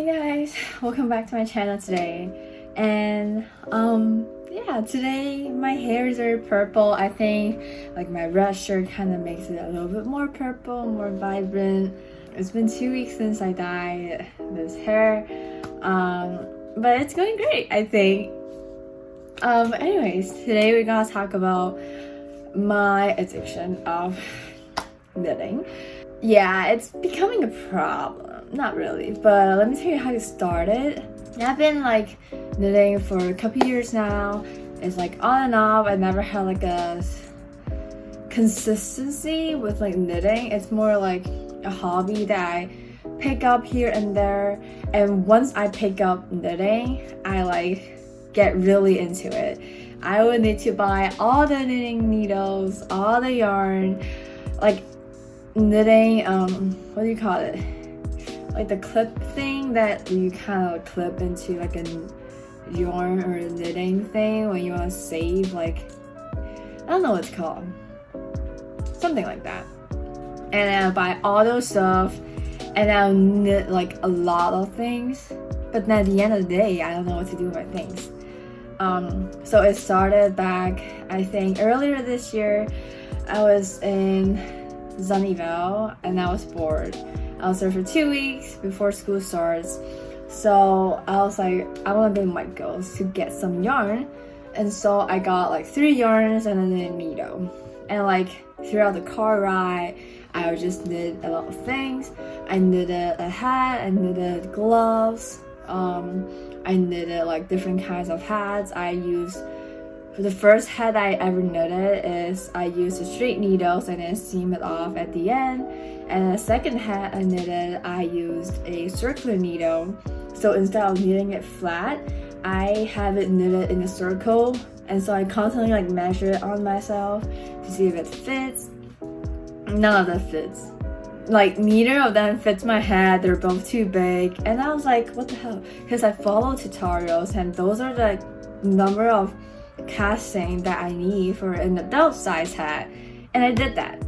Hey guys, welcome back to my channel today. And yeah, today my hair is very purple. I think like my red shirt kind of makes it a little bit more purple, more vibrant. It's been 2 weeks since I dyed this hair, but it's going great, I think. Anyways, today we're gonna talk about my addiction of knitting. Yeah, it's becoming a problem. Not really, but let me tell you how it started. I've been like knitting for a couple years now. It's like on and off. I never had like a consistency with like knitting. It's more like a hobby that I pick up here and there. And once I pick up knitting, I like get really into it. I would need to buy all the knitting needles, all the yarn, like knitting, what do you call it? Like the clip thing that you kind of clip into like a yarn or a knitting thing when you want to save, like, I don't know what it's called. Something like that. And then I'll buy all those stuff and I'll knit like a lot of things. But then at the end of the day, I don't know what to do with my things. So it started back, I think, earlier this year. I was in Sunnyvale and I was bored. I was there for 2 weeks before school starts. So I was like, I want to go to Michael's to get some yarn. And so I got like 3 yarns and then a needle. And like throughout the car ride, I would just knit a lot of things. I knitted a hat, I knitted gloves. I knitted like different kinds of hats. For the first hat I ever knitted is I used the straight needles and then seam it off at the end. And the second hat I knitted, I used a circular needle. So instead of knitting it flat, I have it knitted in a circle. And so I constantly like measure it on myself to see if it fits. None of that fits. Like neither of them fits my head. They're both too big. And I was like, what the hell? Because I follow tutorials and those are the number of casting that I need for an adult size hat, and I did that.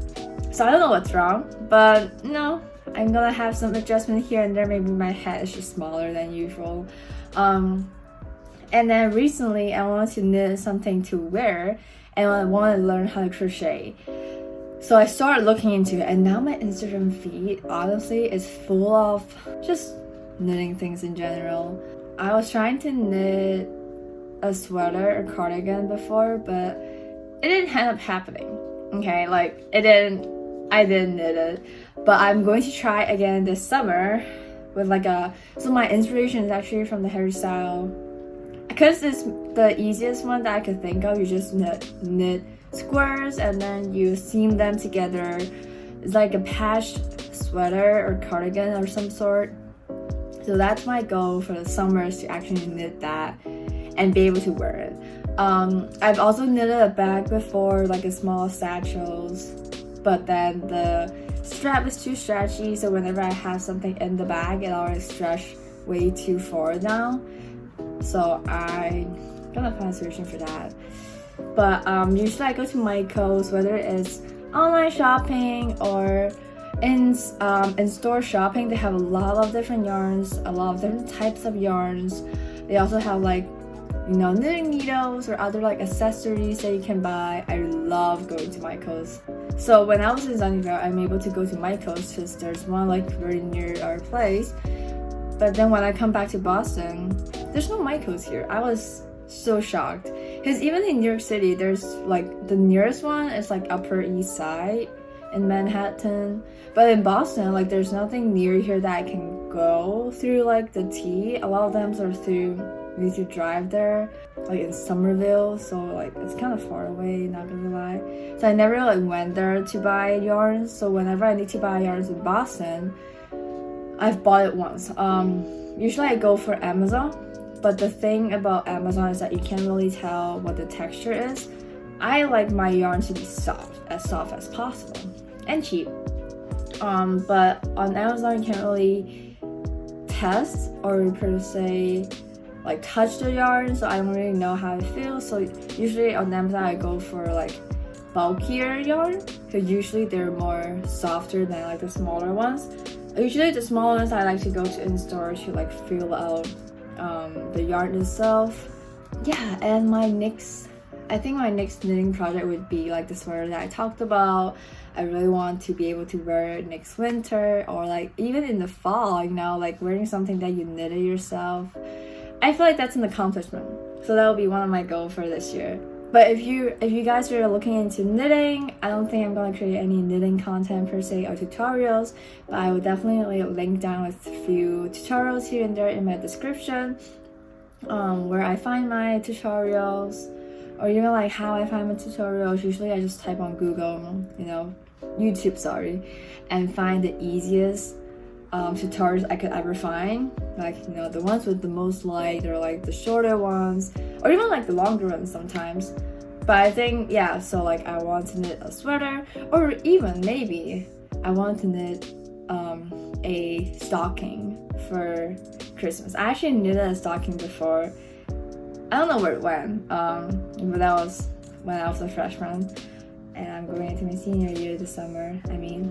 So I don't know what's wrong, but no, I'm gonna have some adjustment here and there. Maybe my head is just smaller than usual. And then recently I wanted to knit something to wear and I wanted to learn how to crochet. So I started looking into it, and now my Instagram feed honestly is full of just knitting things in general. I was trying to knit a sweater or cardigan before, but it didn't end up happening. Okay, like I didn't knit it, but I'm going to try again this summer with like so my inspiration is actually from the hairstyle, because it's the easiest one that I could think of. You just knit squares and then you seam them together. It's like a patched sweater or cardigan or some sort. So that's my goal for the summer, is to actually knit that and be able to wear it. I've also knitted a bag before, like a small satchels, but then the strap is too stretchy, so whenever I have something in the bag, it always stretch way too far now. So I'm gonna find a solution for that. But usually I go to Michael's, whether it's online shopping or in store shopping. They have a lot of different yarns, a lot of different types of yarns. They also have like, you know, knitting needles or other like accessories that you can buy. I love going to Michael's. So when I was in Sunnyvale, I'm able to go to Michael's because there's one like very near our place. But then when I come back to Boston, there's no Michael's here. I was so shocked, because even in New York City, there's like the nearest one is like Upper East Side in Manhattan. But in Boston, like there's nothing near here that I can go through like the T. A lot of them are through, you need to drive there, like in Somerville, so like it's kind of far away, not gonna lie. So I never like went there to buy yarns. So whenever I need to buy yarns in Boston, I've bought it once. Usually I go for Amazon, but the thing about Amazon is that you can't really tell what the texture is. I like my yarn to be soft as possible and cheap. But on Amazon you can't really test or per se like touch the yarn, so I don't really know how it feels. So usually on Amazon I go for like bulkier yarn, because usually they're more softer than like the smaller ones. Usually the small ones I like to go to in-store to like fill out the yard itself. Yeah, and I think my next knitting project would be like the sweater that I talked about. I really want to be able to wear it next winter, or like even in the fall, you know, like wearing something that you knitted yourself. I feel like that's an accomplishment. So that will be one of my goals for this year. But if you guys are looking into knitting, I don't think I'm gonna create any knitting content per se or tutorials, but I will definitely link down with a few tutorials here and there in my description, where I find my tutorials, or even like how I find my tutorials. Usually I just type on Google, you know, YouTube, sorry, and find the easiest tutorials I could ever find. Like, you know, the ones with the most light, or like the shorter ones, or even like the longer ones sometimes. But I think, yeah, so like I want to knit a sweater, or even maybe I want to knit a stocking for Christmas. I actually knitted a stocking before. I don't know where it went, but that was when I was a freshman, and I'm going into my senior year this summer. I mean,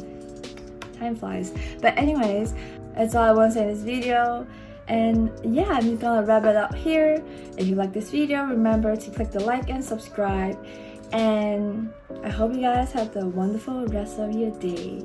time flies. But anyways, that's all I want to say in this video. And yeah, I'm just gonna wrap it up here. If you like this video, remember to click the like and subscribe. And I hope you guys have the wonderful rest of your day.